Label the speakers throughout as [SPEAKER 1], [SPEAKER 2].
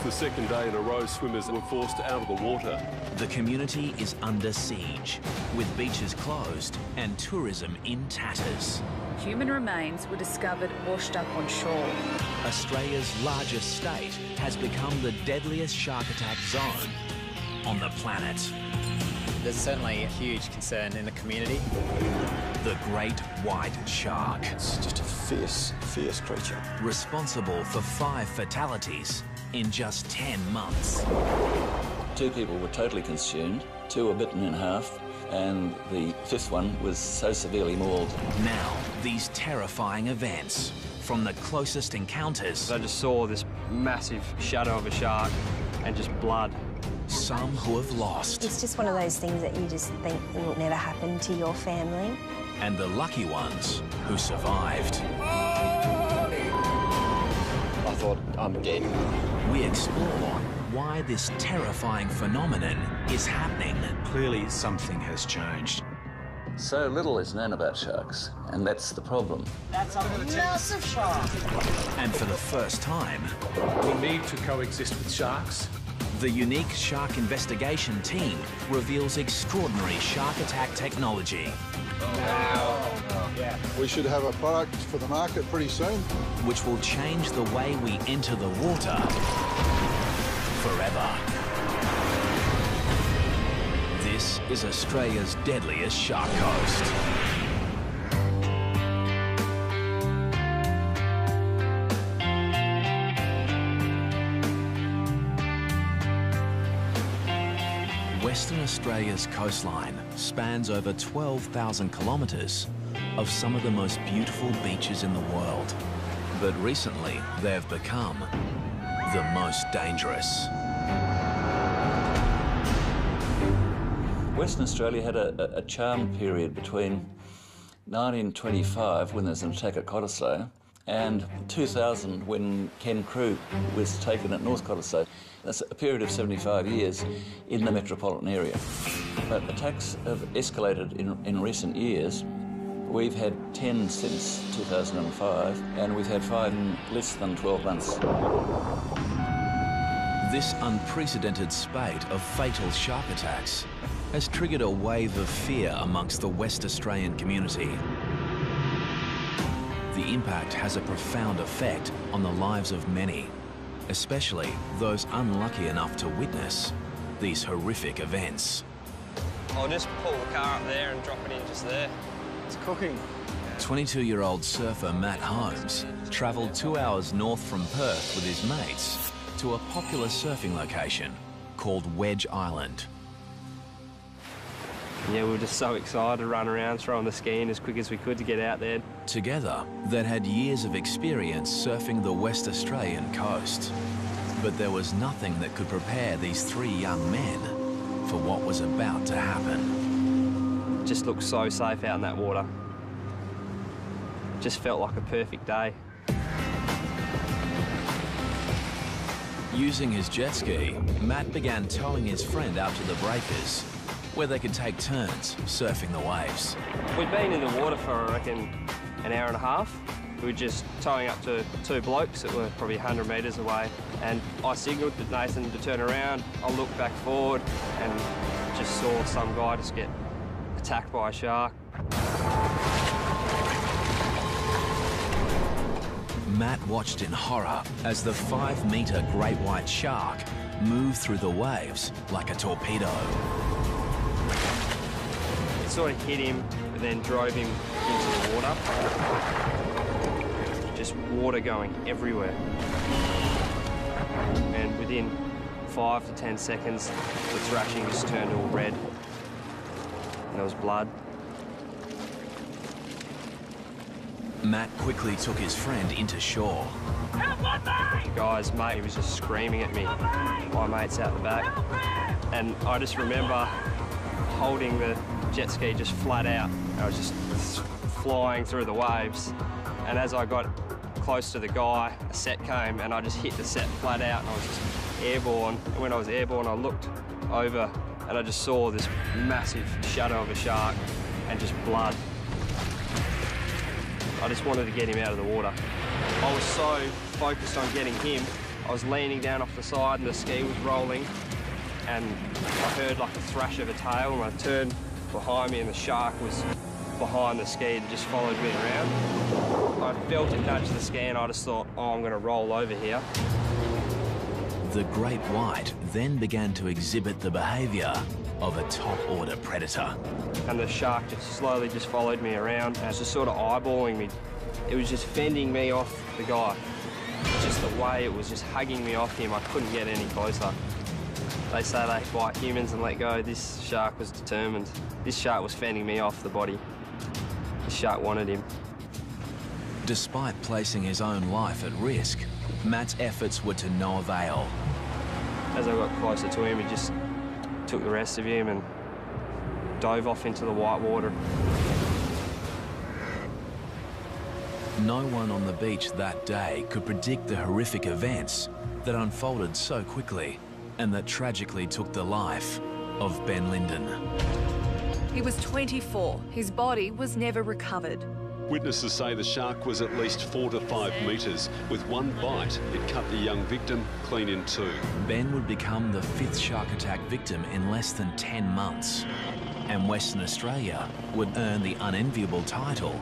[SPEAKER 1] the second day in a row swimmers were forced out of the water.
[SPEAKER 2] The community is under siege, with beaches closed and tourism in tatters.
[SPEAKER 3] Human remains were discovered washed up on shore.
[SPEAKER 2] Australia's largest state has become the deadliest shark attack zone on the planet.
[SPEAKER 4] There's certainly a huge concern in the community.
[SPEAKER 2] The great white shark.
[SPEAKER 5] It's just a fierce, fierce creature.
[SPEAKER 2] Responsible for 5 fatalities in just 10 months.
[SPEAKER 5] 2 people were totally consumed, 2 were bitten in half, and the 5th one was so severely mauled.
[SPEAKER 2] Now, these terrifying events, from the closest encounters.
[SPEAKER 6] I just saw this massive shadow of a shark and just blood.
[SPEAKER 2] Some who have lost.
[SPEAKER 7] It's just one of those things that you just think will never happen to your family.
[SPEAKER 2] And the lucky ones who survived.
[SPEAKER 4] I thought, I'm dead.
[SPEAKER 2] We explore why this terrifying phenomenon is happening.
[SPEAKER 8] Clearly something has changed.
[SPEAKER 5] So little is known about sharks, and that's the problem.
[SPEAKER 9] That's a massive shark.
[SPEAKER 2] And for the first time,
[SPEAKER 10] we need to coexist with sharks.
[SPEAKER 2] The unique shark investigation team reveals extraordinary shark attack technology.
[SPEAKER 11] We should have a product for the market pretty soon.
[SPEAKER 2] Which will change the way we enter the water forever. This is Australia's deadliest shark coast. Western Australia's coastline spans over 12,000 kilometres of some of the most beautiful beaches in the world. But recently, they've become the most dangerous.
[SPEAKER 5] Western Australia had a charm period between 1925, when there was an attack at Cottesloe, and 2000, when Ken Crew was taken at North Cottesloe. That's a period of 75 years in the metropolitan area. But attacks have escalated in recent years. We've had 10 since 2005, and we've had 5 in less than 12 months.
[SPEAKER 2] This unprecedented spate of fatal shark attacks has triggered a wave of fear amongst the West Australian community. The impact has a profound effect on the lives of many, especially those unlucky enough to witness these horrific events.
[SPEAKER 6] I'll just pull the car up there and drop it in just there.
[SPEAKER 10] It's cooking.
[SPEAKER 2] 22-year-old surfer Matt Holmes travelled 2 hours north from Perth with his mates to a popular surfing location called Wedge Island.
[SPEAKER 6] Yeah, we were just so excited to run around throwing the ski in as quick as we could to get out there.
[SPEAKER 2] Together, they'd had years of experience surfing the West Australian coast. But there was nothing that could prepare these 3 young men for what was about to happen.
[SPEAKER 6] It just looked so safe out in that water. It just felt like a perfect day.
[SPEAKER 2] Using his jet ski, Matt began towing his friend out to the breakers, where they could take turns surfing the waves.
[SPEAKER 6] We'd been in the water for, I reckon, an hour and a half. We were just towing up to 2 blokes that were probably 100 metres away, and I signalled to Nathan to turn around. I looked back forward and just saw some guy just get attacked by a shark.
[SPEAKER 2] Matt watched in horror as the 5-metre great white shark moved through the waves like a torpedo.
[SPEAKER 6] It sort of hit him and then drove him into the water. Just water going everywhere. And within 5 to 10 seconds, the thrashing just turned all red. And there was blood.
[SPEAKER 2] Matt quickly took his friend into shore.
[SPEAKER 6] The guy's mate was just screaming at me. My mate's out the back. And I just remember holding the jet ski just flat out. I was just flying through the waves. And as I got close to the guy, a set came and I just hit the set flat out and I was just airborne. And when I was airborne, I looked over and I just saw this massive shadow of a shark and just blood. I just wanted to get him out of the water. I was so focused on getting him I was leaning down off the side and the ski was rolling, and I heard like a thrash of a tail, and I turned behind me and the shark was behind the ski and just followed me around. I felt it nudge the ski and I just thought, oh, I'm going to roll over here.
[SPEAKER 2] The great white then began to exhibit the behaviour of a top-order predator.
[SPEAKER 6] And the shark just slowly just followed me around and was just sort of eyeballing me. It was just fending me off the guy. Just the way it was just hugging me off him, I couldn't get any closer. They say they bite humans and let go. This shark was determined. This shark was fending me off the body. The shark wanted him.
[SPEAKER 2] Despite placing his own life at risk, Matt's efforts were to no avail.
[SPEAKER 6] As I got closer to him, he just took the rest of him and dove off into the white water.
[SPEAKER 2] No one on the beach that day could predict the horrific events that unfolded so quickly and that tragically took the life of Ben Linden.
[SPEAKER 3] He was 24. His body was never recovered.
[SPEAKER 1] Witnesses say the shark was at least 4 to 5 metres. With one bite, it cut the young victim clean in two.
[SPEAKER 2] Ben would become the 5th shark attack victim in less than 10 months. And Western Australia would earn the unenviable title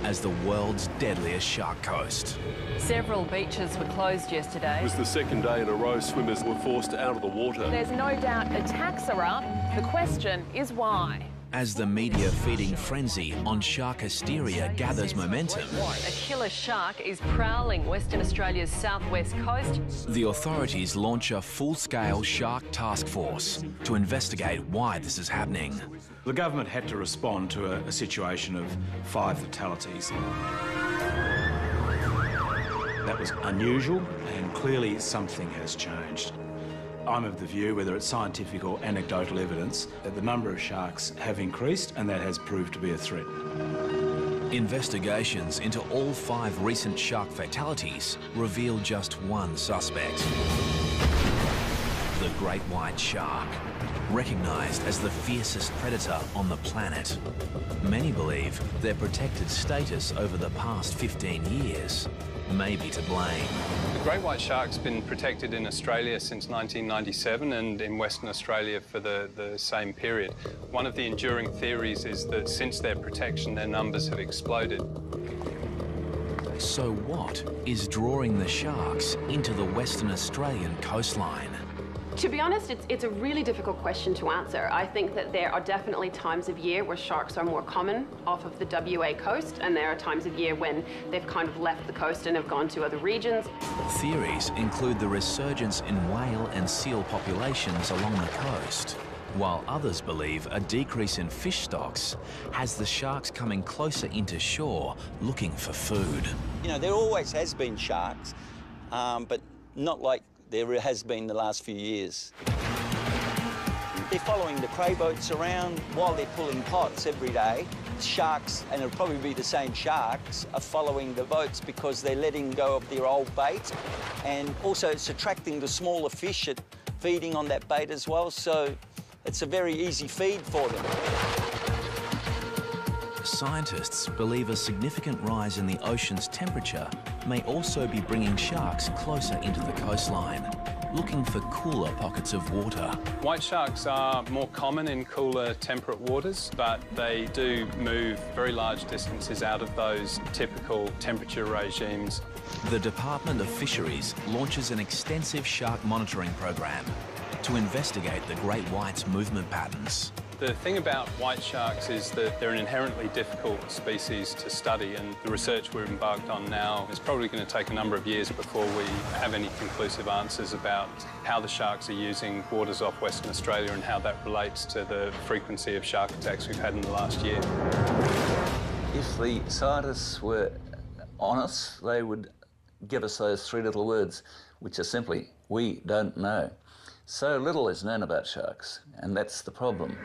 [SPEAKER 2] as the world's deadliest shark coast.
[SPEAKER 12] Several beaches were closed yesterday.
[SPEAKER 1] It was the second day in a row swimmers were forced out of the water.
[SPEAKER 12] There's no doubt attacks are up. The question is why.
[SPEAKER 2] As the media feeding frenzy on shark hysteria gathers momentum,
[SPEAKER 12] A killer shark is prowling Western Australia's southwest coast.
[SPEAKER 2] the authorities launch a full-scale shark task force to investigate why this is happening.
[SPEAKER 8] The government had to respond to a situation of 5 fatalities. That was unusual, and clearly something has changed. I'm of the view, whether it's scientific or anecdotal evidence, that the number of sharks have increased, and that has proved to be a threat.
[SPEAKER 2] Investigations into all 5 recent shark fatalities reveal just one suspect. The great white shark, recognised as the fiercest predator on the planet. Many believe their protected status over the past 15 years may be to blame.
[SPEAKER 13] The great white shark's been protected in Australia since 1997 and in Western Australia for the same period. One of the enduring theories is that since their protection, their numbers have exploded.
[SPEAKER 2] So what is drawing the sharks into the Western Australian coastline?
[SPEAKER 14] To be honest, it's a really difficult question to answer. I think that there are definitely times of year where sharks are more common off of the WA coast, and there are times of year when they've kind of left the coast and have gone to other regions.
[SPEAKER 2] Theories include the resurgence in whale and seal populations along the coast, while others believe a decrease in fish stocks has the sharks coming closer into shore looking for food.
[SPEAKER 15] You know, there always has been sharks, but not like there has been the last few years. They're following the cray boats around while they're pulling pots every day. Sharks, and it'll probably be the same sharks, are following the boats because they're letting go of their old bait, and also it's attracting the smaller fish at feeding on that bait as well, so it's a very easy feed for them.
[SPEAKER 2] Scientists believe a significant rise in the ocean's temperature may also be bringing sharks closer into the coastline, looking for cooler pockets of water.
[SPEAKER 13] White sharks are more common in cooler temperate waters, but they do move very large distances out of those typical temperature regimes.
[SPEAKER 2] The Department of Fisheries launches an extensive shark monitoring program to investigate the great white's movement patterns.
[SPEAKER 13] The thing about white sharks is that they're an inherently difficult species to study, and the research we're embarked on now is probably going to take a number of years before we have any conclusive answers about how the sharks are using waters off Western Australia and how that relates to the frequency of shark attacks we've had in the last year.
[SPEAKER 5] If the scientists were honest, they would give us those 3 little words, which are simply, we don't know. So little is known about sharks, and that's the problem.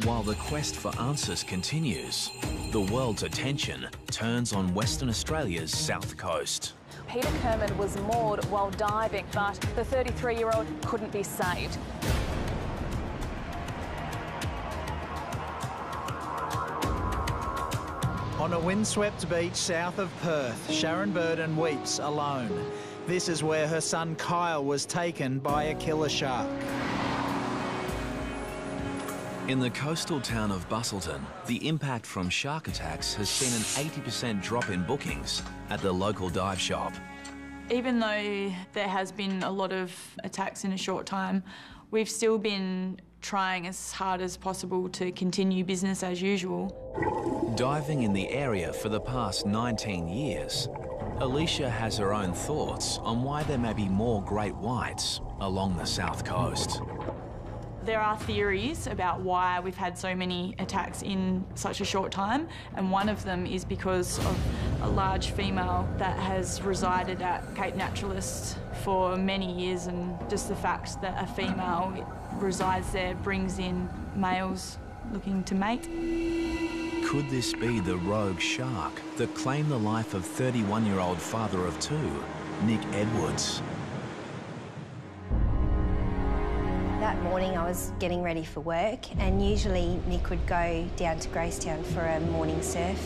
[SPEAKER 2] While the quest for answers continues, the world's attention turns on Western Australia's south coast.
[SPEAKER 3] Peter Kerman was moored while diving, but the 33-year-old couldn't be saved.
[SPEAKER 16] On a windswept beach south of Perth, Sharon Burden weeps alone. This is where her son Kyle was taken by a killer shark.
[SPEAKER 2] In the coastal town of Busselton, the impact from shark attacks has seen an 80% drop in bookings at the local dive shop.
[SPEAKER 17] Even though there has been a lot of attacks in a short time, we've still been trying as hard as possible to continue business as usual.
[SPEAKER 2] Diving in the area for the past 19 years, Alicia has her own thoughts on why there may be more great whites along the south coast.
[SPEAKER 17] There are theories about why we've had so many attacks in such a short time, and one of them is because of a large female that has resided at Cape Naturalist for many years, and just the fact that a female resides there brings in males looking to mate.
[SPEAKER 2] Could this be the rogue shark that claimed the life of 31-year-old father of two, Nick Edwards?
[SPEAKER 7] That morning I was getting ready for work, and usually Nick would go down to Gracetown for a morning surf.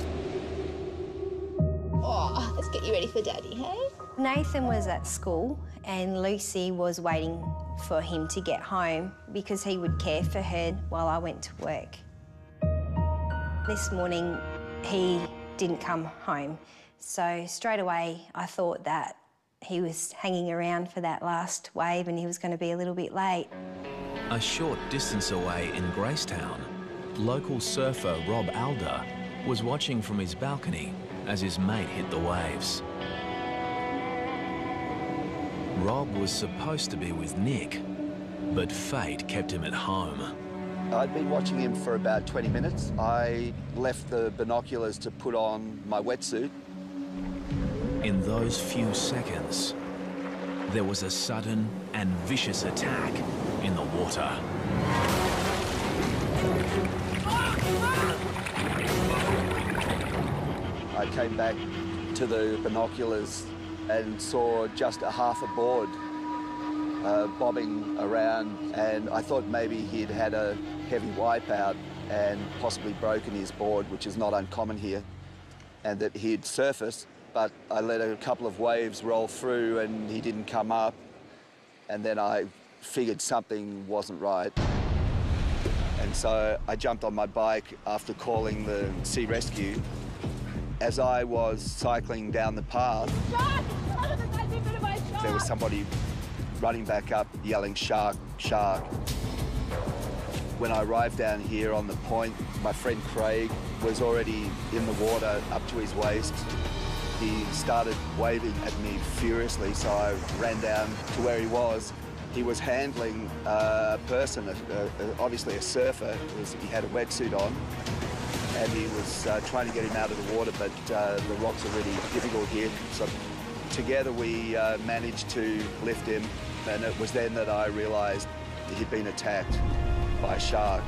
[SPEAKER 18] Oh, let's get you ready for Daddy, hey?
[SPEAKER 7] Nathan was at school and Lucy was waiting for him to get home because he would care for her while I went to work. This morning he didn't come home, so straight away I thought that he was hanging around for that last wave and he was going to be a little bit late.
[SPEAKER 2] A short distance away in Gracetown, local surfer Rob Alder was watching from his balcony as his mate hit the waves. Rob was supposed to be with Nick, but fate kept him at home.
[SPEAKER 19] I'd been watching him for about 20 minutes. I left the binoculars to put on my wetsuit.
[SPEAKER 2] In those few seconds, there was a sudden and vicious attack in the water.
[SPEAKER 19] I came back to the binoculars and saw just a half a board bobbing around, and I thought maybe he'd had a heavy wipeout and possibly broken his board, which is not uncommon here, and that he'd surfaced, but I let a couple of waves roll through and he didn't come up, and then I figured something wasn't right. And so I jumped on my bike after calling the Sea Rescue. As I was cycling down the path, there was somebody running back up, yelling, "Shark, shark." When I arrived down here on the point, my friend Craig was already in the water up to his waist. He started waving at me furiously, so I ran down to where he was. He was handling a person, obviously a surfer. He had a wetsuit on, and he was trying to get him out of the water, but the rocks are really difficult here. So together we managed to lift him, and it was then that I realised he'd been attacked by a shark.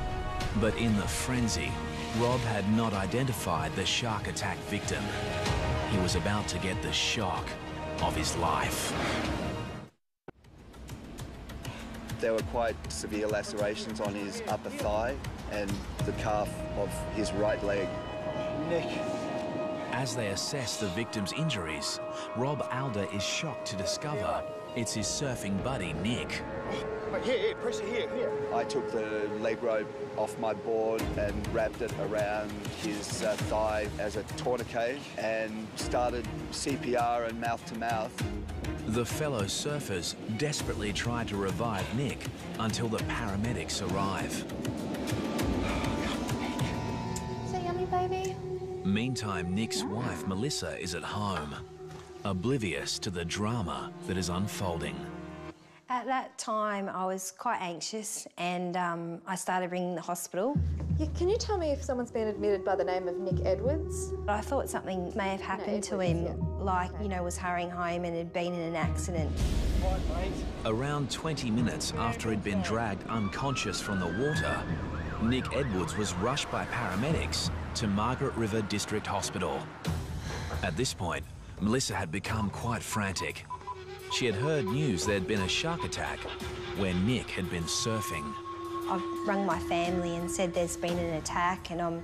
[SPEAKER 2] But in the frenzy, Rob had not identified the shark attack victim. He was about to get the shock of his life.
[SPEAKER 19] There were quite severe lacerations on his upper thigh and the calf of his right leg.
[SPEAKER 2] Nick. As they assess the victim's injuries, Rob Alder is shocked to discover it's his surfing buddy, Nick.
[SPEAKER 19] Here, pressure here. I took the leg rope off my board and wrapped it around his thigh as a tourniquet and started CPR and mouth-to-mouth.
[SPEAKER 2] The fellow surfers desperately try to revive Nick until the paramedics arrive.
[SPEAKER 18] Is that yummy, baby?
[SPEAKER 2] Meantime, Nick's wife, Melissa, is at home, oblivious to the drama that is unfolding.
[SPEAKER 7] At that time, I was quite anxious and I started ringing the hospital.
[SPEAKER 18] Yeah, can you tell me if someone's been admitted by the name of Nick Edwards?
[SPEAKER 7] I thought something may have happened to him, like, you know, was hurrying home and had been in an accident.
[SPEAKER 2] Around 20 minutes after he'd been dragged unconscious from the water, Nick Edwards was rushed by paramedics to Margaret River District Hospital. At this point, Melissa had become quite frantic. She had heard news there'd been a shark attack where Nick had been surfing.
[SPEAKER 7] I've rung my family and said there's been an attack and I'm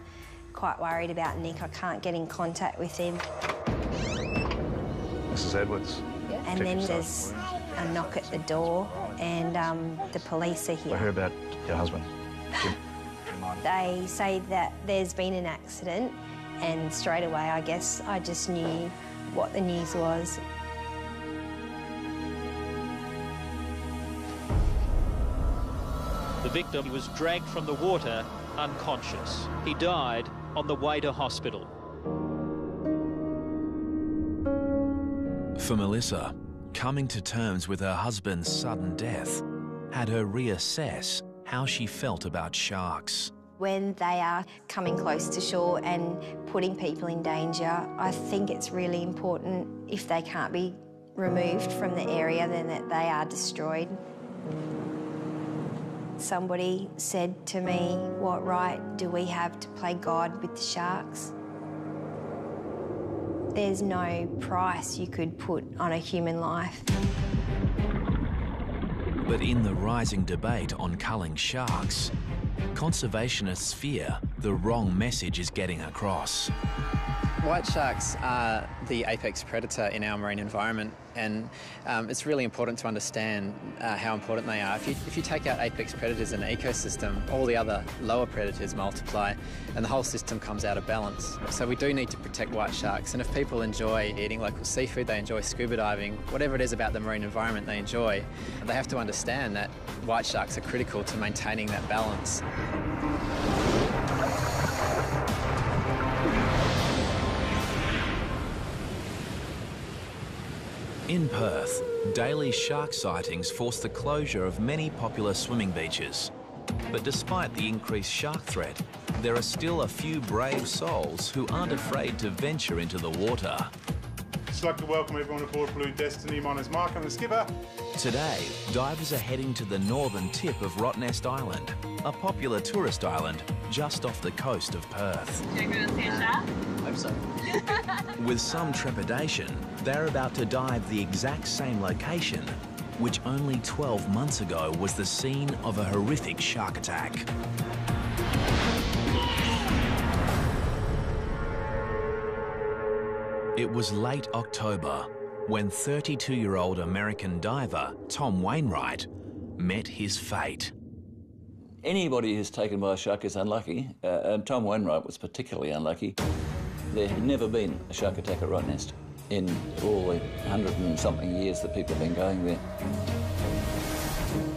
[SPEAKER 7] quite worried about Nick. I can't get in contact with him.
[SPEAKER 10] Mrs. Edwards.
[SPEAKER 7] Yeah. And then there's a knock at the door and the police are here.
[SPEAKER 10] I heard about your husband, Jim.
[SPEAKER 7] They say that there's been an accident and straight away, I guess, I just knew what the news was.
[SPEAKER 20] The victim was dragged from the water unconscious. He died on the way to hospital.
[SPEAKER 2] For Melissa, coming to terms with her husband's sudden death had her reassess how she felt about sharks.
[SPEAKER 7] When they are coming close to shore and putting people in danger, I think it's really important, if they can't be removed from the area, then that they are destroyed. Somebody said to me, what right do we have to play God with the sharks? There's no price you could put on a human life.
[SPEAKER 2] But in the rising debate on culling sharks, conservationists fear the wrong message is getting across.
[SPEAKER 4] White sharks are the apex predator in our marine environment, and it's really important to understand how important they are. If you take out apex predators in an ecosystem, all the other lower predators multiply and the whole system comes out of balance. So we do need to protect white sharks, and if people enjoy eating local seafood, they enjoy scuba diving, whatever it is about the marine environment they enjoy, they have to understand that white sharks are critical to maintaining that balance.
[SPEAKER 2] In Perth, daily shark sightings force the closure of many popular swimming beaches. But despite the increased shark threat, there are still a few brave souls who aren't afraid to venture into the water.
[SPEAKER 21] I'd like to welcome everyone aboard Blue Destiny. My name's Mark, I'm the skipper.
[SPEAKER 2] Today, divers are heading to the northern tip of Rottnest Island, a popular tourist island just off the coast of Perth.
[SPEAKER 22] Do you want to see a shark?
[SPEAKER 2] Hope so. With some trepidation, they're about to dive the exact same location, which only 12 months ago was the scene of a horrific shark attack. It was late October when 32-year-old American diver Tom Wainwright met his fate.
[SPEAKER 5] Anybody who's taken by a shark is unlucky, and Tom Wainwright was particularly unlucky. There had never been a shark attack at Rottnest in all the 100 and something years that people have been going there.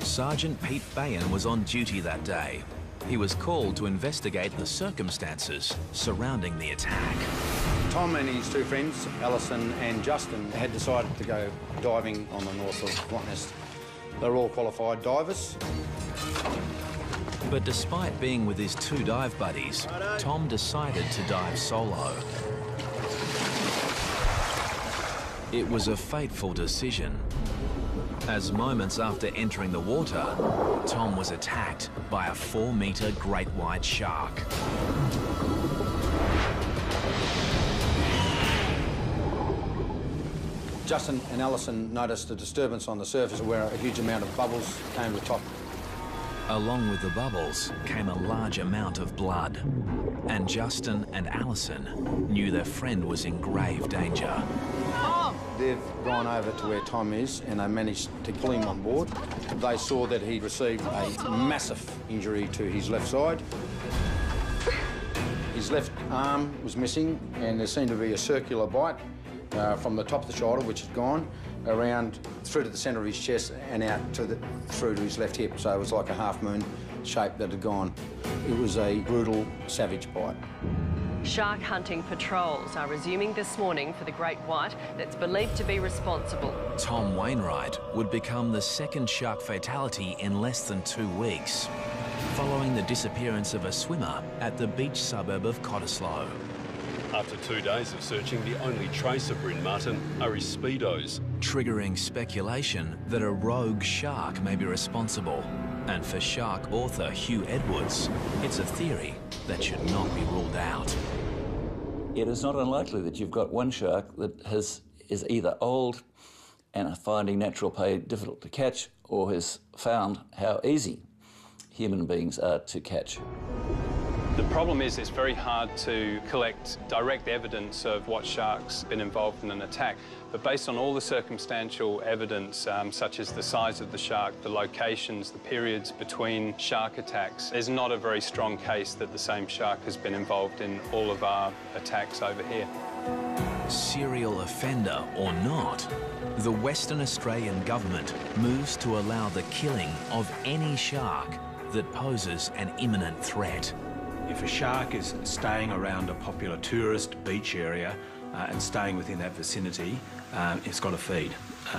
[SPEAKER 2] Sergeant Pete Bayan was on duty that day. He was called to investigate the circumstances surrounding the attack.
[SPEAKER 10] Tom and his two friends, Alison and Justin, had decided to go diving on the north of Rottnest. They're all qualified divers.
[SPEAKER 2] But despite being with his two dive buddies, Tom decided to dive solo. It was a fateful decision, as moments after entering the water, Tom was attacked by a 4-metre great white shark.
[SPEAKER 10] Justin and Alison noticed a disturbance on the surface where a huge amount of bubbles came to the top.
[SPEAKER 2] Along with the bubbles came a large amount of blood, and Justin and Alison knew their friend was in grave danger.
[SPEAKER 10] They've gone over to where Tom is and they managed to pull him on board. They saw that he received a massive injury to his left side. His left arm was missing and there seemed to be a circular bite from the top of the shoulder, which had gone around through to the centre of his chest and out to through to his left hip. So it was like a half-moon shape that had gone. It was a brutal, savage bite.
[SPEAKER 12] Shark hunting patrols are resuming this morning for the great white that's believed to be responsible.
[SPEAKER 2] Tom Wainwright would become the second shark fatality in less than 2 weeks, following the disappearance of a swimmer at the beach suburb of Cottesloe.
[SPEAKER 1] After 2 days of searching, the only trace of Bryn Martin are his speedos,
[SPEAKER 2] triggering speculation that a rogue shark may be responsible. And for shark author Hugh Edwards, it's a theory that should not be ruled out.
[SPEAKER 5] It is not unlikely that you've got one shark that is either old and finding natural prey difficult to catch, or has found how easy human beings are to catch.
[SPEAKER 13] The problem is it's very hard to collect direct evidence of what shark's been involved in an attack. But based on all the circumstantial evidence, such as the size of the shark, the locations, the periods between shark attacks, there's not a very strong case that the same shark has been involved in all of our attacks over here.
[SPEAKER 2] Serial offender or not, the Western Australian government moves to allow the killing of any shark that poses an imminent threat.
[SPEAKER 8] If a shark is staying around a popular tourist beach area and staying within that vicinity, it's got to feed.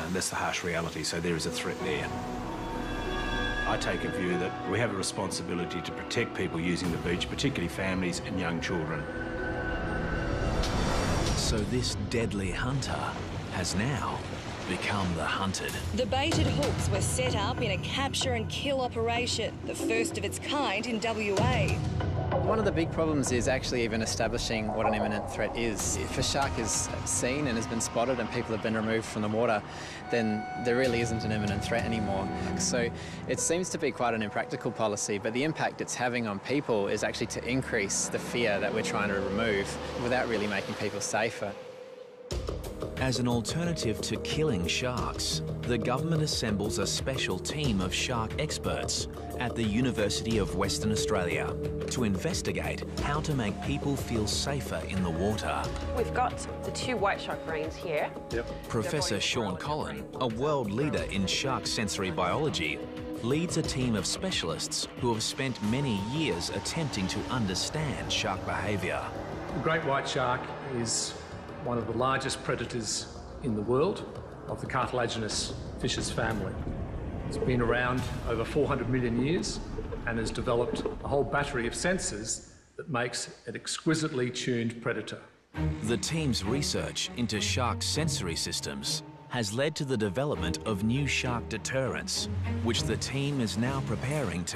[SPEAKER 8] That's the harsh reality, so there is a threat there. I take a view that we have a responsibility to protect people using the beach, particularly families and young children.
[SPEAKER 2] So this deadly hunter has now become the hunted.
[SPEAKER 9] The baited hooks were set up in a capture and kill operation, the first of its kind in WA.
[SPEAKER 4] One of the big problems is actually even establishing what an imminent threat is. If a shark is seen and has been spotted and people have been removed from the water, then there really isn't an imminent threat anymore. So it seems to be quite an impractical policy, but the impact it's having on people is actually to increase the fear that we're trying to remove without really making people safer.
[SPEAKER 2] As an alternative to killing sharks, the government assembles a special team of shark experts at the University of Western Australia to investigate how to make people feel safer in the water.
[SPEAKER 14] We've got the 2 white shark brains here.
[SPEAKER 2] Professor Sean Collin, a world leader in shark sensory biology, leads a team of specialists who have spent many years attempting to understand shark behaviour.
[SPEAKER 22] The great white shark is one of the largest predators in the world of the cartilaginous fishes family. It's been around over 400 million years and has developed a whole battery of sensors that makes an exquisitely tuned predator.
[SPEAKER 2] The team's research into shark sensory systems has led to the development of new shark deterrents, which the team is now preparing to.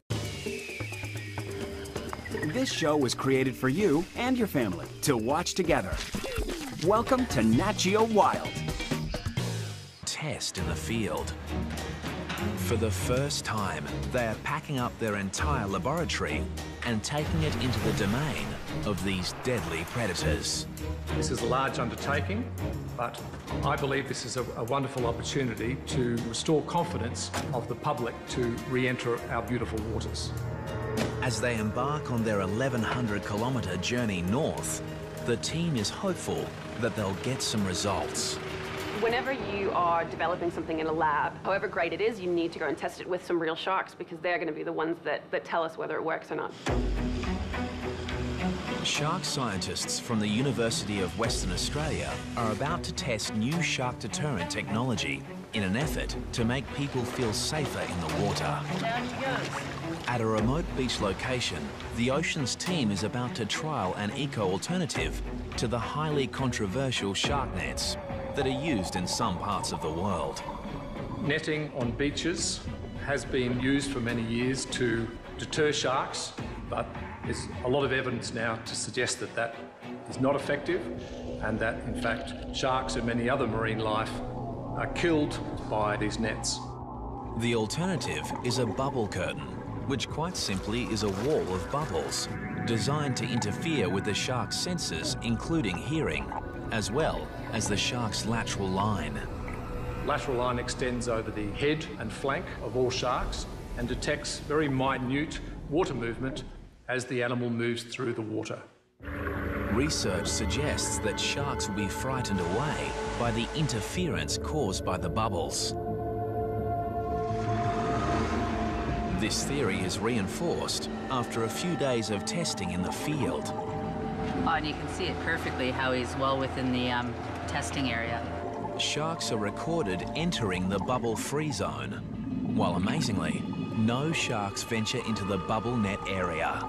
[SPEAKER 23] This show was created for you and your family to watch together. Welcome to Nat Geo Wild.
[SPEAKER 2] Test in the field. For the first time, they are packing up their entire laboratory and taking it into the domain of these deadly predators.
[SPEAKER 22] This is a large undertaking, but I believe this is a wonderful opportunity to restore confidence of the public to re-enter our beautiful waters.
[SPEAKER 2] As they embark on their 1,100-kilometre journey north, the team is hopeful that they'll get some results.
[SPEAKER 14] Whenever you are developing something in a lab, however great it is, you need to go and test it with some real sharks because they're going to be the ones that tell us whether it works or not.
[SPEAKER 2] Shark scientists from the University of Western Australia are about to test new shark deterrent technology in an effort to make people feel safer in the water. At a remote beach location, the Oceans team is about to trial an eco-alternative to the highly controversial shark nets that are used in some parts of the world.
[SPEAKER 22] Netting on beaches has been used for many years to deter sharks, but there's a lot of evidence now to suggest that that is not effective and that, in fact, sharks and many other marine life are killed by these nets.
[SPEAKER 2] The alternative is a bubble curtain, which quite simply is a wall of bubbles designed to interfere with the shark's senses, including hearing, as well as the shark's lateral line.
[SPEAKER 22] Lateral line extends over the head and flank of all sharks and detects very minute water movement as the animal moves through the water.
[SPEAKER 2] Research suggests that sharks will be frightened away by the interference caused by the bubbles. This theory is reinforced after a few days of testing in the field.
[SPEAKER 24] And you can see it perfectly how he's well within the testing area.
[SPEAKER 2] Sharks are recorded entering the bubble-free zone, while amazingly, no sharks venture into the bubble net area.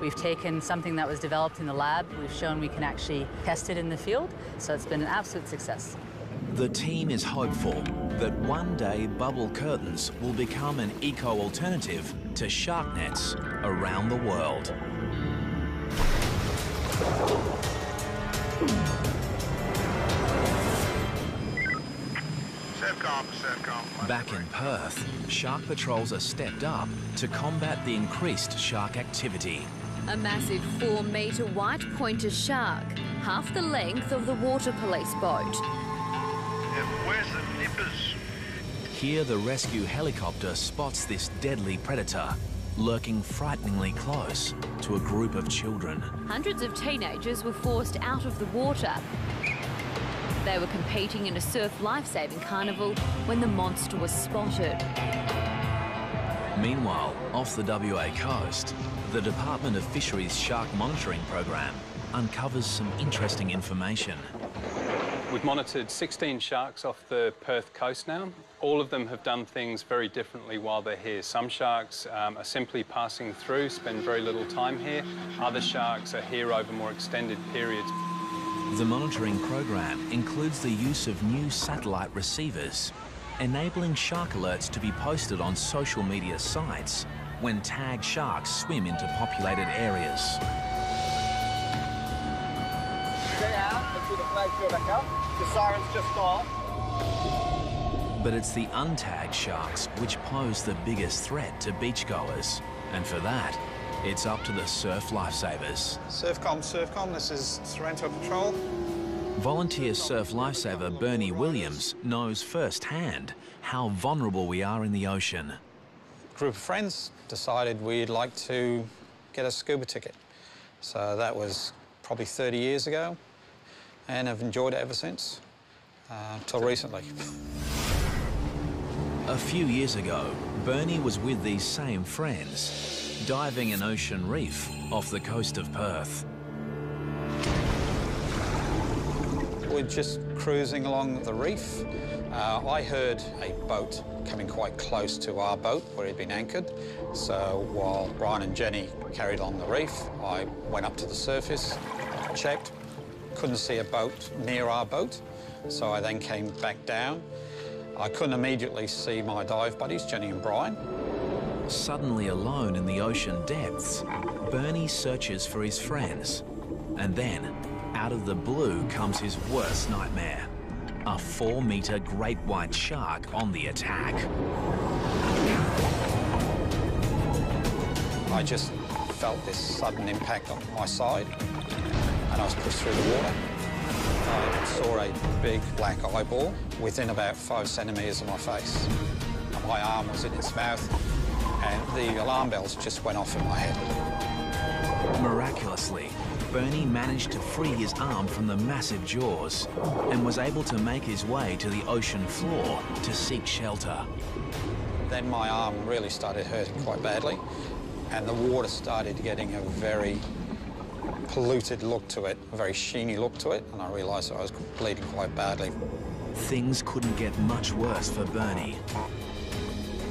[SPEAKER 24] We've taken something that was developed in the lab, we've shown we can actually test it in the field, so it's been an absolute success.
[SPEAKER 2] The team is hopeful that one day bubble curtains will become an eco-alternative to shark nets around the world. Back in Perth, shark patrols are stepped up to combat the increased shark activity.
[SPEAKER 3] A massive 4-metre white pointer shark, half the length of the water police boat.
[SPEAKER 6] Where's the nippers?
[SPEAKER 2] Here the rescue helicopter spots this deadly predator, lurking frighteningly close to a group of children.
[SPEAKER 3] Hundreds of teenagers were forced out of the water. They were competing in a surf lifesaving carnival when the monster was spotted.
[SPEAKER 2] Meanwhile, off the WA coast, the Department of Fisheries Shark Monitoring Program uncovers some interesting information.
[SPEAKER 13] We've monitored 16 sharks off the Perth coast now. All of them have done things very differently while they're here. Some sharks are simply passing through, spend very little time here. Other sharks are here over more extended periods.
[SPEAKER 2] The monitoring program includes the use of new satellite receivers, enabling shark alerts to be posted on social media sites when tagged sharks swim into populated areas.
[SPEAKER 11] Stay out until the flags go back up. The siren's just gone.
[SPEAKER 2] But it's the untagged sharks which pose the biggest threat to beachgoers. And for that, it's up to the surf lifesavers.
[SPEAKER 15] Surfcom, this is Sorrento Patrol.
[SPEAKER 2] Volunteer surf lifesaver Bernie Williams knows firsthand how vulnerable we are in the ocean.
[SPEAKER 15] A group of friends decided we'd like to get a scuba ticket. So that was probably 30 years ago, and I've enjoyed it ever since, till recently.
[SPEAKER 2] A few years ago, Bernie was with these same friends, diving an ocean reef off the coast of Perth.
[SPEAKER 15] We're just cruising along the reef. I heard a boat coming quite close to our boat where it had been anchored. So while Brian and Jenny carried on the reef, I went up to the surface, checked, couldn't see a boat near our boat. So I then came back down. I couldn't immediately see my dive buddies, Jenny and Brian.
[SPEAKER 2] Suddenly alone in the ocean depths, Bernie searches for his friends. And then, out of the blue comes his worst nightmare. A 4-metre great white shark on the attack.
[SPEAKER 15] I just felt this sudden impact on my side, and I was pushed through the water. I saw a big black eyeball within about 5 centimetres of my face. My arm was in its mouth, and the alarm bells just went off in my head.
[SPEAKER 2] Miraculously, Bernie managed to free his arm from the massive jaws and was able to make his way to the ocean floor to seek shelter.
[SPEAKER 15] Then my arm really started hurting quite badly, and the water started getting a very polluted look to it, a very sheeny look to it, and I realised I was bleeding quite badly.
[SPEAKER 2] Things couldn't get much worse for Bernie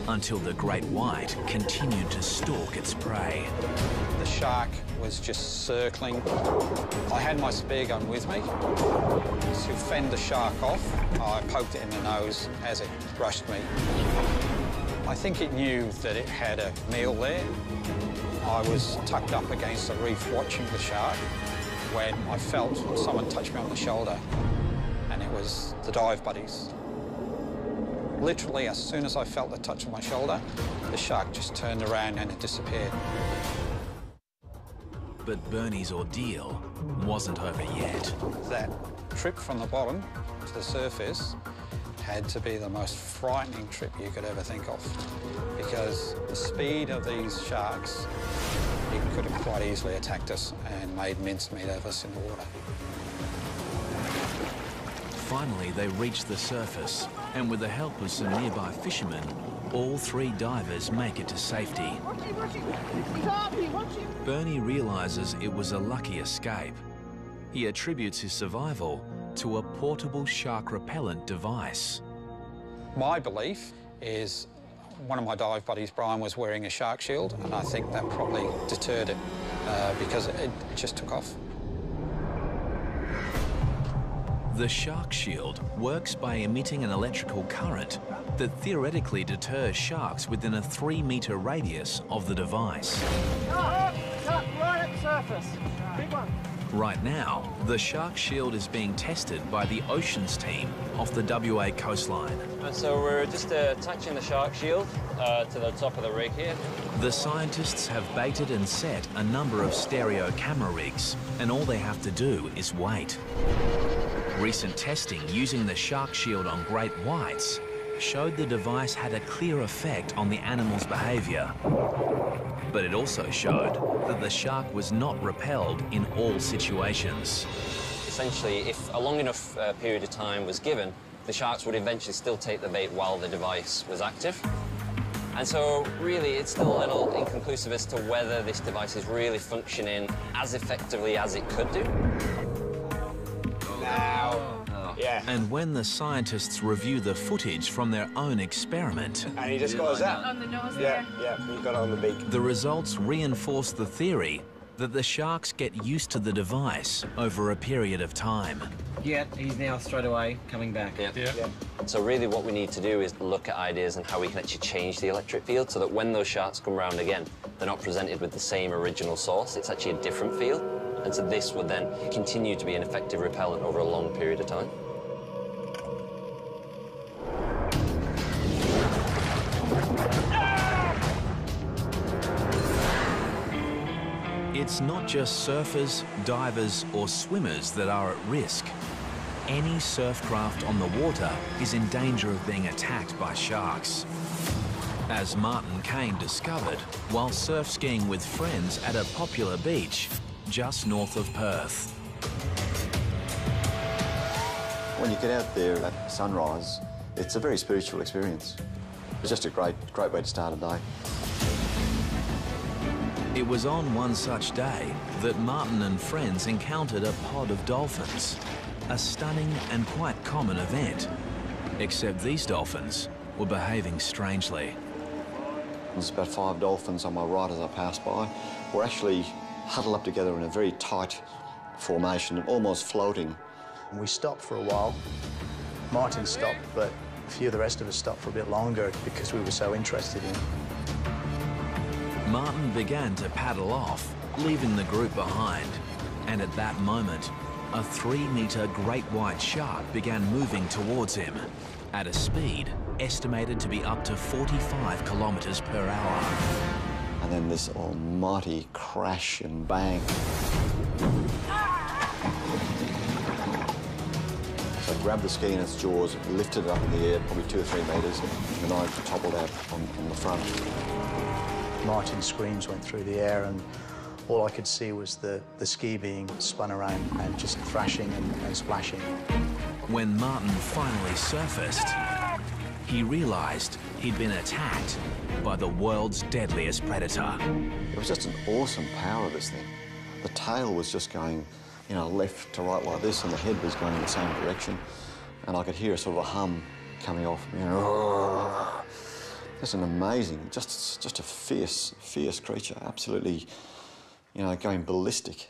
[SPEAKER 2] until the great white continued to stalk its prey.
[SPEAKER 15] The shark was just circling. I had my spear gun with me. To fend the shark off, I poked it in the nose as it rushed me. I think it knew that it had a meal there. I was tucked up against the reef watching the shark when I felt someone touch me on the shoulder, and it was the dive buddies. Literally, as soon as I felt the touch on my shoulder, the shark just turned around and it disappeared.
[SPEAKER 2] But Bernie's ordeal wasn't over yet.
[SPEAKER 15] That trip from the bottom to the surface had to be the most frightening trip you could ever think of, because the speed of these sharks, it could have quite easily attacked us and made mincemeat of us in the water.
[SPEAKER 2] Finally, they reached the surface, and with the help of some nearby fishermen, all 3 divers make it to safety. Bernie realises it was a lucky escape. He attributes his survival to a portable shark repellent device.
[SPEAKER 15] My belief is one of my dive buddies, Brian, was wearing a shark shield, and I think that probably deterred it because it just took off.
[SPEAKER 2] The shark shield works by emitting an electrical current that theoretically deters sharks within a 3-metre radius of the device.
[SPEAKER 11] Right at the surface. Big one.
[SPEAKER 2] Right now, the Shark Shield is being tested by the Oceans team off the WA coastline.
[SPEAKER 16] So we're just attaching the Shark Shield to the top of the rig here.
[SPEAKER 2] The scientists have baited and set a number of stereo camera rigs, and all they have to do is wait. Recent testing using the Shark Shield on great whites showed the device had a clear effect on the animal's behaviour. But it also showed that the shark was not repelled in all situations.
[SPEAKER 16] Essentially, if a long enough period of time was given, the sharks would eventually still take the bait while the device was active. And so, really, it's still a little inconclusive as to whether this device is really functioning as effectively as it could do.
[SPEAKER 11] Yeah.
[SPEAKER 2] And when the scientists review the footage from their own experiment...
[SPEAKER 11] And he just got us that.
[SPEAKER 14] On the nose
[SPEAKER 11] Yeah, he got it on the beak.
[SPEAKER 2] The results reinforce the theory that the sharks get used to the device over a period of time.
[SPEAKER 17] Yeah, he's now straight away coming back.
[SPEAKER 16] Yeah. So really what we need to do is look at ideas and how we can actually change the electric field so that when those sharks come round again, they're not presented with the same original source. It's actually a different field. And so this would then continue to be an effective repellent over a long period of time.
[SPEAKER 2] It's not just surfers, divers or swimmers that are at risk. Any surf craft on the water is in danger of being attacked by sharks. As Martin Kane discovered while surf skiing with friends at a popular beach just north of Perth.
[SPEAKER 18] When you get out there at sunrise, it's a very spiritual experience. It's just a great way to start a day.
[SPEAKER 2] It was on one such day that Martin and friends encountered a pod of dolphins, a stunning and quite common event. Except these dolphins were behaving strangely.
[SPEAKER 18] There's about 5 dolphins on my right as I passed by. We're actually huddled up together in a very tight formation, almost floating.
[SPEAKER 19] We stopped for a while. Martin stopped, but a few of the rest of us stopped for a bit longer because we were so interested in it.
[SPEAKER 2] Martin began to paddle off, leaving the group behind. And at that moment, a 3-metre great white shark began moving towards him at a speed estimated to be up to 45 kilometres per hour.
[SPEAKER 18] And then this almighty crash and bang. So I grabbed the ski in its jaws, lifted it up in the air, probably 2 or 3 metres, and then I toppled out on the front.
[SPEAKER 19] Martin's screams went through the air, and all I could see was the ski being spun around and just thrashing and splashing.
[SPEAKER 2] When Martin finally surfaced, he realised he'd been attacked by the world's deadliest predator.
[SPEAKER 18] It was just an awesome power of this thing. The tail was just going, you know, left to right like this, and the head was going in the same direction. And I could hear a sort of a hum coming off, you know. Just an amazing, just a fierce creature, absolutely, you know, going ballistic.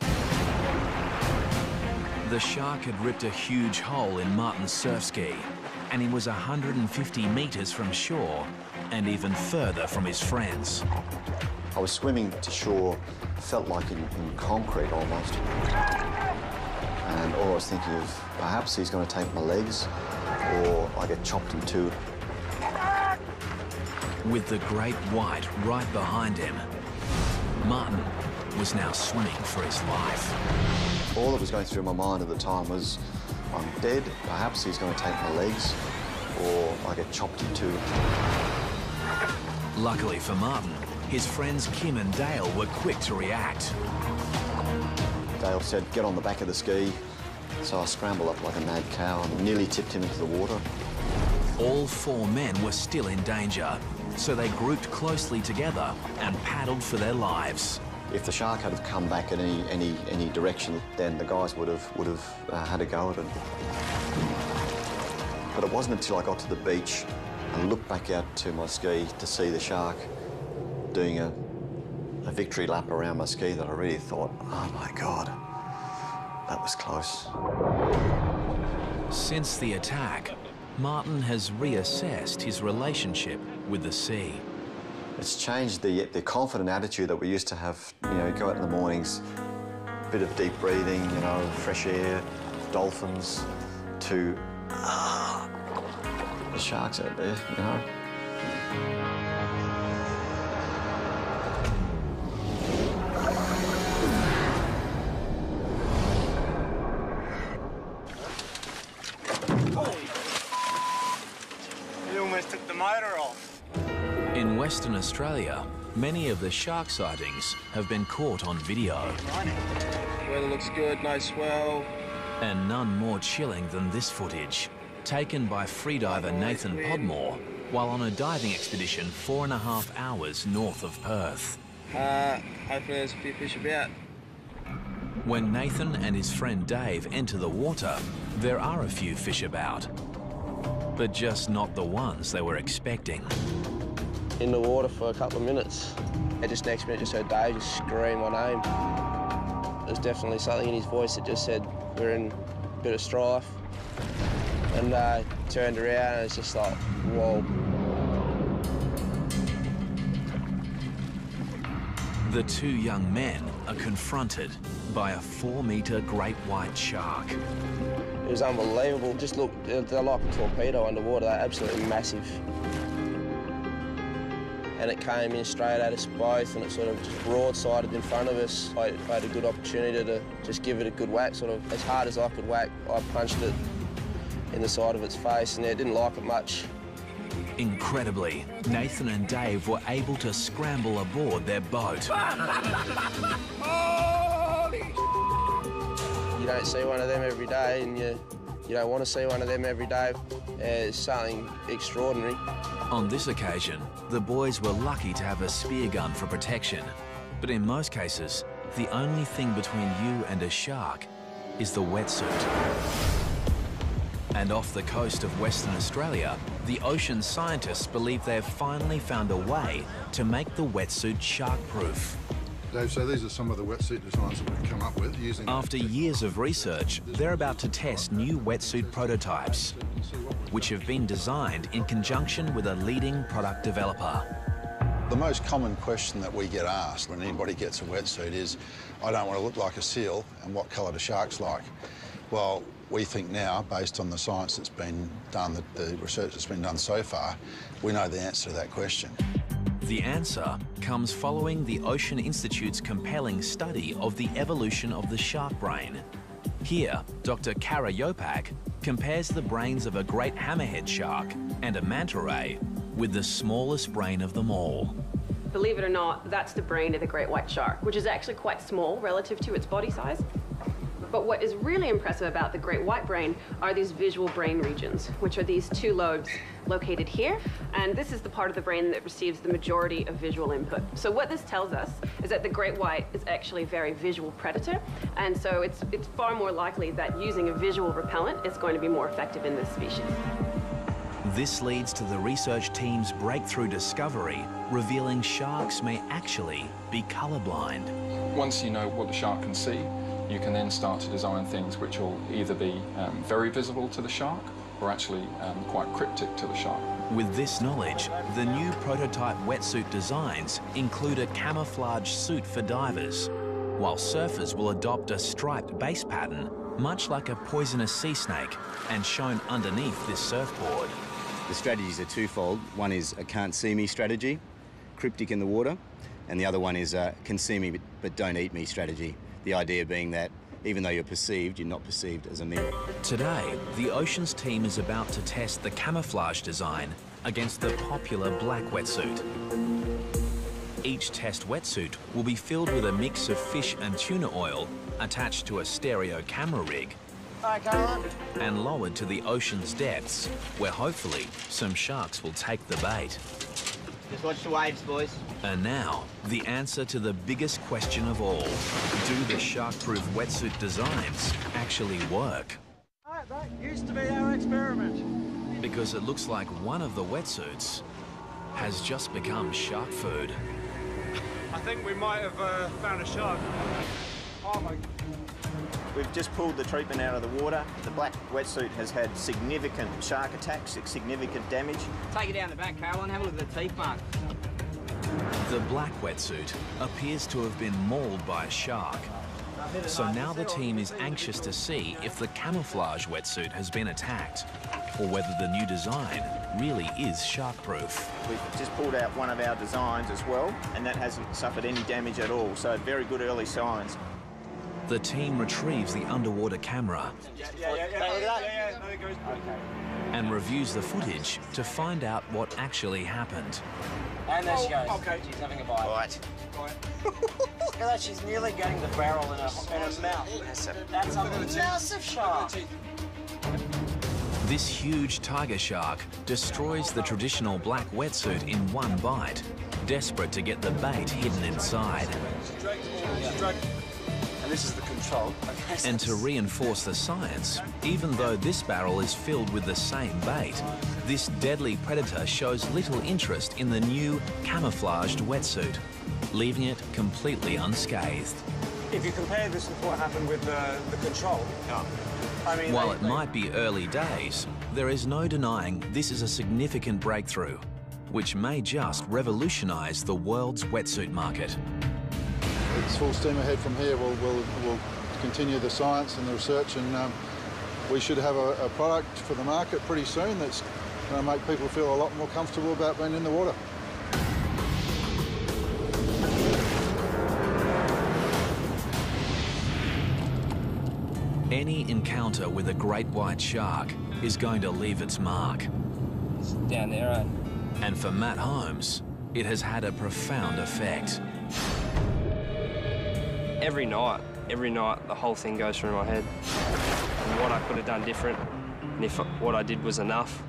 [SPEAKER 2] The shark had ripped a huge hole in Martin's surf ski, and he was 150 metres from shore and even further from his friends.
[SPEAKER 18] I was swimming to shore, felt like in concrete almost. And all I was thinking of, perhaps he's going to take my legs, or I get chopped in two.
[SPEAKER 2] With the great white right behind him, Martin was now swimming for his life.
[SPEAKER 18] All that was going through my mind at the time was, I'm dead, perhaps he's going to take my legs, or I get chopped in two.
[SPEAKER 2] Luckily for Martin, his friends Kim and Dale were quick to react.
[SPEAKER 18] Dale said, get on the back of the ski. So I scrambled up like a mad cow and nearly tipped him into the water.
[SPEAKER 2] All 4 men were still in danger, so they grouped closely together and paddled for their lives.
[SPEAKER 18] If the shark had come back in any direction, then the guys would have had a go at it. But it wasn't until I got to the beach and looked back out to my ski to see the shark doing a victory lap around my ski that I really thought, oh my God, that was close.
[SPEAKER 2] Since the attack, Martin has reassessed his relationship with the sea.
[SPEAKER 18] It's changed the confident attitude that we used to have, you know, go out in the mornings, bit of deep breathing, you know, fresh air, dolphins, to the sharks out there, you know.
[SPEAKER 11] You almost took the motor off.
[SPEAKER 2] In Western Australia, many of the shark sightings have been caught on video.
[SPEAKER 11] Weather looks good, no swell.
[SPEAKER 2] And none more chilling than this footage, taken by freediver Nathan Podmore while on a diving expedition 4.5 hours north of Perth.
[SPEAKER 11] Hopefully there's a few fish about.
[SPEAKER 2] When Nathan and his friend Dave enter the water, there are a few fish about, but just not the ones they were expecting.
[SPEAKER 11] In the water for a couple of minutes. And just next minute, just heard Dave just scream my name. There was definitely something in his voice that just said, we're in a bit of strife. And turned around and it's just like, whoa.
[SPEAKER 2] The two young men are confronted by a 4-metre great white shark.
[SPEAKER 11] It was unbelievable. Just look, they're like a torpedo underwater. They're absolutely massive. And it came in straight at us both, and it sort of just broadsided in front of us. I had a good opportunity to just give it a good whack, sort of as hard as I could whack. I punched it in the side of its face, and it didn't like it much.
[SPEAKER 2] Incredibly, Nathan and Dave were able to scramble aboard their boat.
[SPEAKER 11] You don't see one of them every day, and you don't want to see one of them every day. It's something extraordinary.
[SPEAKER 2] On this occasion, the boys were lucky to have a spear gun for protection. But in most cases, the only thing between you and a shark is the wetsuit. And off the coast of Western Australia, the ocean scientists believe they've finally found a way to make the wetsuit shark-proof.
[SPEAKER 7] Dave, so these are some of the wetsuit designs that we've come up with using...
[SPEAKER 2] After years of research, they're about to test new wetsuit prototypes, which have been designed in conjunction with a leading product developer.
[SPEAKER 7] The most common question that we get asked when anybody gets a wetsuit is, I don't want to look like a seal, and what colour do sharks like? Well, we think now, based on the science that's been done, the research that's been done so far, we know the answer to that question.
[SPEAKER 2] The answer comes following the Ocean Institute's compelling study of the evolution of the shark brain. Here, Dr. Kara Yopak compares the brains of a great hammerhead shark and a manta ray with the smallest brain of them all.
[SPEAKER 14] Believe it or not, that's the brain of the great white shark, which is actually quite small relative to its body size. But what is really impressive about the great white brain are these visual brain regions, which are these two lobes located here. And this is the part of the brain that receives the majority of visual input. So what this tells us is that the great white is actually a very visual predator. And so it's far more likely that using a visual repellent is going to be more effective in this species.
[SPEAKER 2] This leads to the research team's breakthrough discovery, revealing sharks may actually be colorblind.
[SPEAKER 10] Once you know what the shark can see, you can then start to design things which will either be very visible to the shark or actually quite cryptic to the shark.
[SPEAKER 2] With this knowledge, the new prototype wetsuit designs include a camouflage suit for divers, while surfers will adopt a striped base pattern, much like a poisonous sea snake, and shown underneath this surfboard.
[SPEAKER 20] The strategies are twofold. One is a can't see me strategy, cryptic in the water, and the other one is a can see me but don't eat me strategy. The idea being that even though you're perceived, you're not perceived as a meal.
[SPEAKER 2] Today, the Oceans team is about to test the camouflage design against the popular black wetsuit. Each test wetsuit will be filled with a mix of fish and tuna oil attached to a stereo camera rig.
[SPEAKER 11] Hi, Caroline.
[SPEAKER 2] And lowered to the ocean's depths, where hopefully some sharks will take the bait.
[SPEAKER 17] Just watch the waves, boys.
[SPEAKER 2] And now, the answer to the biggest question of all. Do the shark-proof wetsuit designs actually work?
[SPEAKER 11] That used to be our experiment.
[SPEAKER 2] Because it looks like one of the wetsuits has just become shark food.
[SPEAKER 11] I think we might have found a shark. Oh my...
[SPEAKER 21] We've just pulled the treatment out of the water. The black wetsuit has had significant shark attacks, significant damage.
[SPEAKER 17] Take it down the back, Caroline. Have a look at the teeth mark.
[SPEAKER 2] The black wetsuit appears to have been mauled by a shark. So now the team is anxious to see if the camouflage wetsuit has been attacked, or whether the new design really is shark-proof.
[SPEAKER 21] We've just pulled out one of our designs as well, and that hasn't suffered any damage at all, so very good early signs.
[SPEAKER 2] The team retrieves the underwater camera and reviews the footage to find out what actually happened.
[SPEAKER 1] And there she goes. Okay. She's having a bite. Right. Look at that, she's nearly getting the barrel in her mouth. That's a massive shark.
[SPEAKER 2] This huge tiger shark destroys the traditional black wetsuit in one bite, desperate to get the bait hidden inside.
[SPEAKER 1] And this is the control. Okay,
[SPEAKER 2] and to reinforce the science, even though this barrel is filled with the same bait, this deadly predator shows little interest in the new camouflaged wetsuit, leaving it completely unscathed.
[SPEAKER 1] If you compare this with what happened with the control, I mean,
[SPEAKER 2] while it might be early days, there is no denying this is a significant breakthrough, which may just revolutionise the world's wetsuit market.
[SPEAKER 7] It's full steam ahead from here. We'll continue the science and the research, and we should have a product for the market pretty soon that's going to make people feel a lot more comfortable about being in the water.
[SPEAKER 2] Any encounter with a great white shark is going to leave its mark.
[SPEAKER 1] It's down there, right?
[SPEAKER 2] And for Matt Holmes, it has had a profound effect.
[SPEAKER 11] Every night, the whole thing goes through my head. And what I could have done different, and if what I did was enough.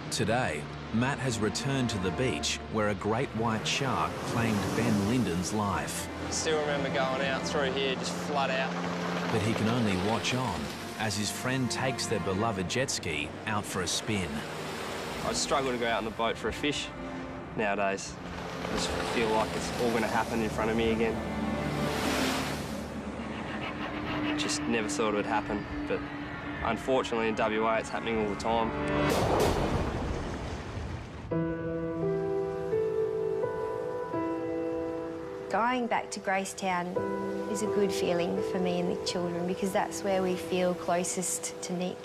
[SPEAKER 2] Today, Matt has returned to the beach where a great white shark claimed Ben Linden's life.
[SPEAKER 11] Still remember going out through here, just flat out.
[SPEAKER 2] But he can only watch on as his friend takes their beloved jet ski out for a spin.
[SPEAKER 11] I struggle to go out on the boat for a fish nowadays. I just feel like it's all going to happen in front of me again. Just never thought it would happen, but unfortunately in WA it's happening all the time.
[SPEAKER 5] Going back to Gracetown is a good feeling for me and the children because that's where we feel closest to Nick.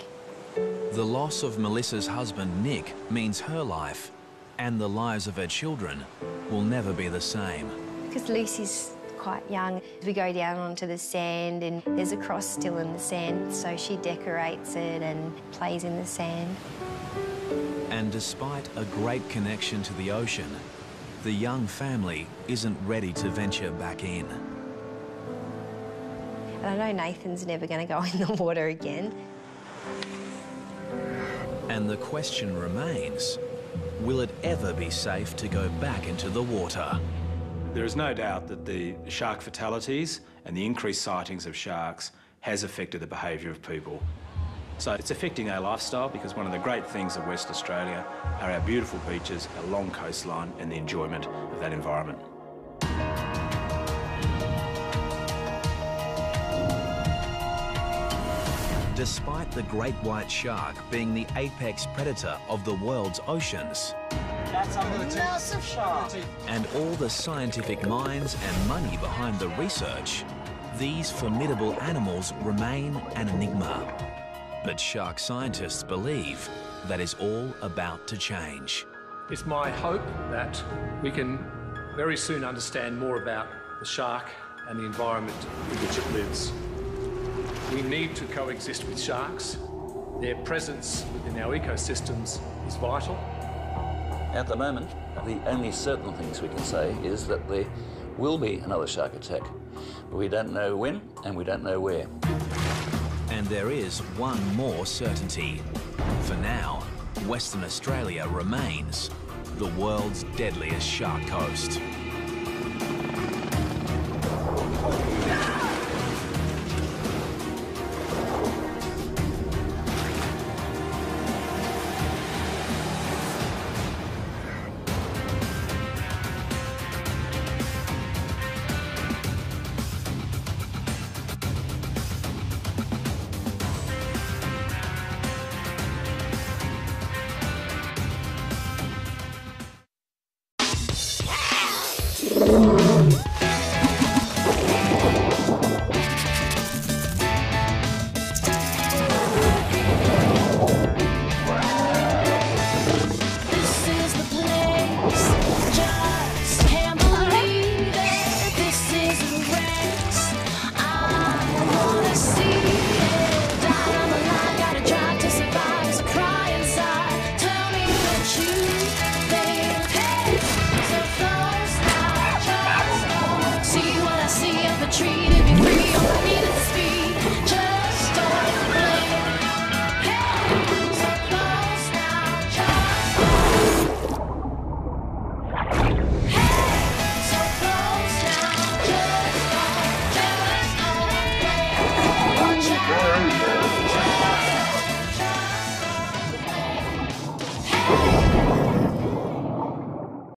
[SPEAKER 2] The loss of Melissa's husband, Nick, means her life and the lives of her children will never be the same.
[SPEAKER 5] Because Lucy's quite young, we go down onto the sand and there's a cross still in the sand, so she decorates it and plays in the sand.
[SPEAKER 2] And despite a great connection to the ocean, the young family isn't ready to venture back in.
[SPEAKER 5] And I know Nathan's never going to go in the water again.
[SPEAKER 2] And the question remains, will it ever be safe to go back into the water?
[SPEAKER 8] There is no doubt that the shark fatalities and the increased sightings of sharks has affected the behaviour of people. So it's affecting our lifestyle because one of the great things of Western Australia are our beautiful beaches, our long coastline and the enjoyment of that environment.
[SPEAKER 2] Despite the great white shark being the apex predator of the world's oceans,
[SPEAKER 1] that's a massive shark.
[SPEAKER 2] And all the scientific minds and money behind the research, these formidable animals remain an enigma. But shark scientists believe that is all about to change.
[SPEAKER 22] It's my hope that we can very soon understand more about the shark and the environment in which it lives. We need to coexist with sharks. Their presence within our ecosystems is vital.
[SPEAKER 12] At the moment, the only certain things we can say is that there will be another shark attack. But we don't know when and we don't know where.
[SPEAKER 2] And there is one more certainty. For now, Western Australia remains the world's deadliest shark coast.